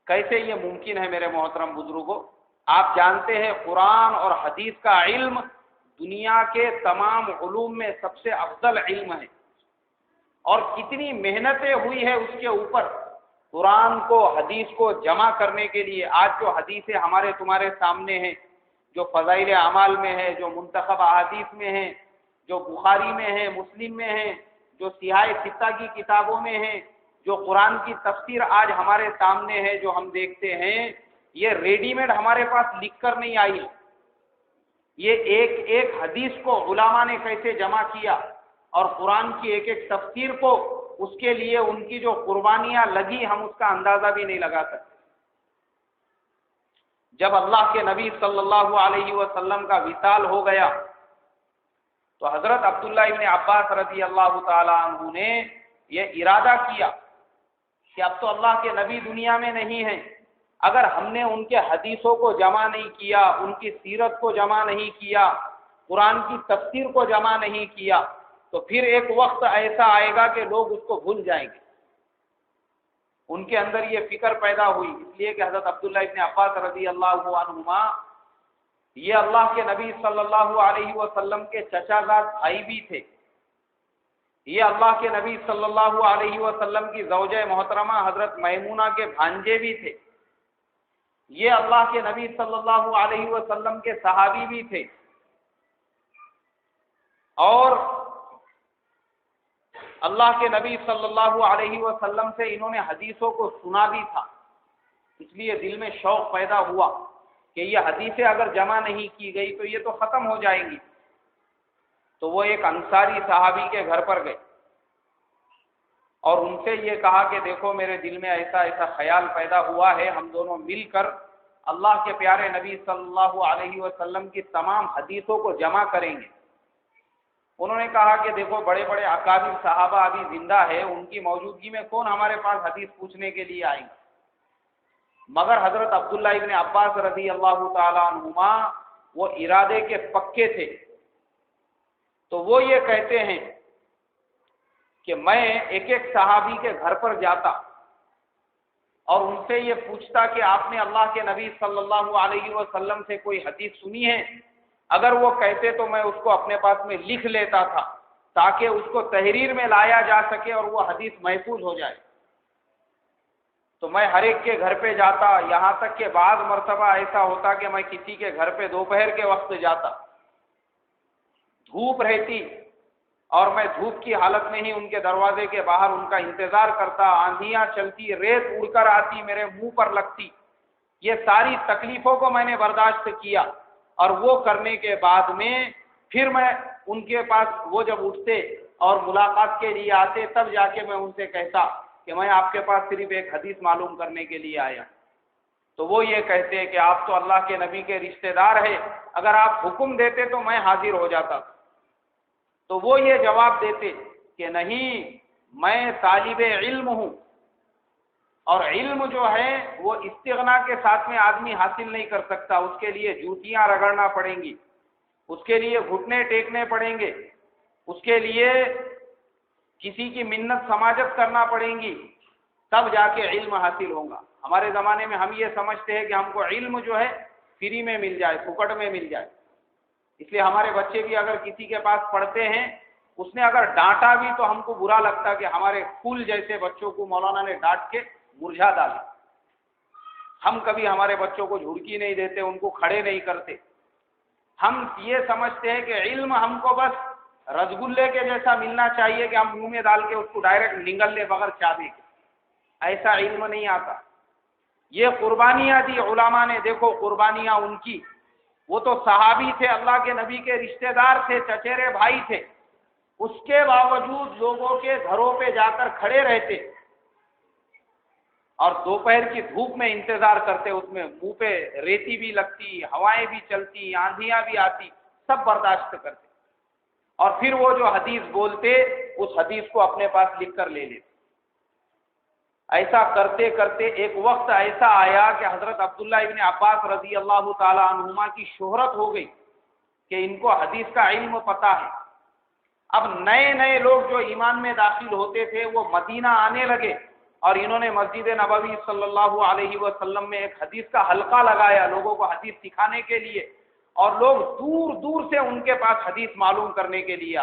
کیسے یہ ممکن ہے میرے محترم بزرگوں؟ آپ جانتے ہیں قرآن اور حدیث کا علم دنیا کے تمام علوم میں سب سے افضل علم ہے، اور کتنی محنتیں ہوئی ہے اس کے اوپر قرآن کو حدیث کو جمع کرنے کے لیے۔ آج جو حدیثیں ہمارے تمہارے سامنے ہیں، جو فضائل اعمال میں ہے، جو منتخب احادیث میں ہیں، جو بخاری میں ہے، مسلم میں ہیں، جو صحاح ستہ کی کتابوں میں ہیں، جو قرآن کی تفسیر آج ہمارے سامنے ہے، جو ہم دیکھتے ہیں، یہ ریڈی میڈ ہمارے پاس لکھ کر نہیں آئی۔ یہ ایک ایک حدیث کو علماء نے کیسے جمع کیا، اور قرآن کی ایک ایک تفسیر کو، اس کے لیے ان کی جو قربانیاں لگی ہم اس کا اندازہ بھی نہیں لگا سکتے۔ جب اللہ کے نبی صلی اللہ علیہ وسلم کا وصال ہو گیا تو حضرت عبداللہ ابن عباس رضی اللہ تعالی عنہ نے یہ ارادہ کیا کہ اب تو اللہ کے نبی دنیا میں نہیں ہیں، اگر ہم نے ان کے حدیثوں کو جمع نہیں کیا، ان کی سیرت کو جمع نہیں کیا، قرآن کی تفسیر کو جمع نہیں کیا، تو پھر ایک وقت ایسا آئے گا کہ لوگ اس کو بھول جائیں گے۔ ان کے اندر یہ فکر پیدا ہوئی، اس لیے کہ حضرت عبداللہ ابن عباس رضی اللہ عنہما یہ اللہ کے نبی صلی اللہ علیہ وسلم کے چچا زاد بھائی بھی تھے، یہ اللہ کے نبی صلی اللہ علیہ وسلم کی زوجہ محترمہ حضرت میمونہ کے بھانجے بھی تھے، یہ اللہ کے نبی صلی اللہ علیہ وسلم کے صحابی بھی تھے، اور اللہ کے نبی صلی اللہ علیہ وسلم سے انہوں نے حدیثوں کو سنا بھی تھا۔ اس لیے دل میں شوق پیدا ہوا کہ یہ حدیثیں اگر جمع نہیں کی گئی تو یہ تو ختم ہو جائیں گی۔ تو وہ ایک انصاری صحابی کے گھر پر گئے اور ان سے یہ کہا کہ دیکھو میرے دل میں ایسا ایسا خیال پیدا ہوا ہے، ہم دونوں مل کر اللہ کے پیارے نبی صلی اللہ علیہ وسلم کی تمام حدیثوں کو جمع کریں گے۔ انہوں نے کہا کہ دیکھو بڑے بڑے اکابر صحابہ ابھی زندہ ہے، ان کی موجودگی میں کون ہمارے پاس حدیث پوچھنے کے لیے آئیں گے؟ مگر حضرت عبداللہ ابن عباس رضی اللہ تعالی عنہما وہ ارادے کے پکے تھے، تو وہ یہ کہتے ہیں کہ میں ایک ایک صحابی کے گھر پر جاتا اور ان سے یہ پوچھتا کہ آپ نے اللہ کے نبی صلی اللہ علیہ وسلم سے کوئی حدیث سنی ہے؟ اگر وہ کہتے تو میں اس کو اپنے پاس میں لکھ لیتا تھا تاکہ اس کو تحریر میں لایا جا سکے اور وہ حدیث محفوظ ہو جائے۔ تو میں ہر ایک کے گھر پہ جاتا، یہاں تک کہ بعض مرتبہ ایسا ہوتا کہ میں کسی کے گھر پہ دوپہر کے وقت جاتا، دھوپ رہتی اور میں دھوپ کی حالت میں ہی ان کے دروازے کے باہر ان کا انتظار کرتا، آندھیاں چلتی، ریت اڑ کر آتی، میرے منہ پر لگتی، یہ ساری تکلیفوں کو میں نے برداشت کیا، اور وہ کرنے کے بعد میں پھر میں ان کے پاس وہ جب اٹھتے اور ملاقات کے لیے آتے تب جا کے میں ان سے کہتا کہ میں آپ کے پاس صرف ایک حدیث معلوم کرنے کے لیے آیا۔ تو وہ یہ کہتے کہ آپ تو اللہ کے نبی کے رشتہ دار ہیں، اگر آپ حکم دیتے تو میں حاضر ہو جاتا۔ تو وہ یہ جواب دیتے کہ نہیں، میں طالب علم ہوں، اور علم جو ہے وہ استغنا کے ساتھ میں آدمی حاصل نہیں کر سکتا، اس کے لیے جوتیاں رگڑنا پڑیں گی، اس کے لیے گھٹنے ٹیکنے پڑیں گے، اس کے لیے کسی کی منت سماجت کرنا پڑیں گی، تب جا کے علم حاصل ہوگا۔ ہمارے زمانے میں ہم یہ سمجھتے ہیں کہ ہم کو علم جو ہے فری میں مل جائے، پھوکٹ میں مل جائے، اس لیے ہمارے بچے بھی اگر کسی کے پاس پڑھتے ہیں، اس نے اگر ڈانٹا بھی تو ہم کو برا لگتا کہ ہمارے پھول جیسے بچوں کو مولانا نے ڈانٹ کے مرجھا ڈالا۔ ہم کبھی ہمارے بچوں کو جھڑکی نہیں دیتے، ان کو کھڑے نہیں کرتے۔ ہم یہ سمجھتے ہیں کہ علم ہم کو بس رسگلے کے جیسا ملنا چاہیے کہ ہم منہ میں ڈال کے اس کو ڈائریکٹ نگل لے بغیر چابی کے، ایسا علم نہیں آتا۔ یہ قربانیاں دی علماء نے، دیکھو قربانیاں ان کی، وہ تو صحابی تھے، اللہ کے نبی کے رشتہ دار تھے، چچیرے بھائی تھے، اس کے باوجود لوگوں کے گھروں پہ جا کر کھڑے رہتے اور دوپہر کی دھوپ میں انتظار کرتے، اس میں منہ پہ ریتی بھی لگتی، ہوائیں بھی چلتی، آندھیاں بھی آتی، سب برداشت کرتے، اور پھر وہ جو حدیث بولتے اس حدیث کو اپنے پاس لکھ کر لے لیتے۔ ایسا کرتے کرتے ایک وقت ایسا آیا کہ حضرت عبداللہ ابن عباس رضی اللہ تعالی عنہما کی شہرت ہو گئی کہ ان کو حدیث کا علم پتہ ہے۔ اب نئے نئے لوگ جو ایمان میں داخل ہوتے تھے وہ مدینہ آنے لگے، اور انہوں نے مسجد نبوی صلی اللہ علیہ وسلم میں ایک حدیث کا حلقہ لگایا لوگوں کو حدیث سکھانے کے لیے، اور لوگ دور دور سے ان کے پاس حدیث معلوم کرنے کے لیے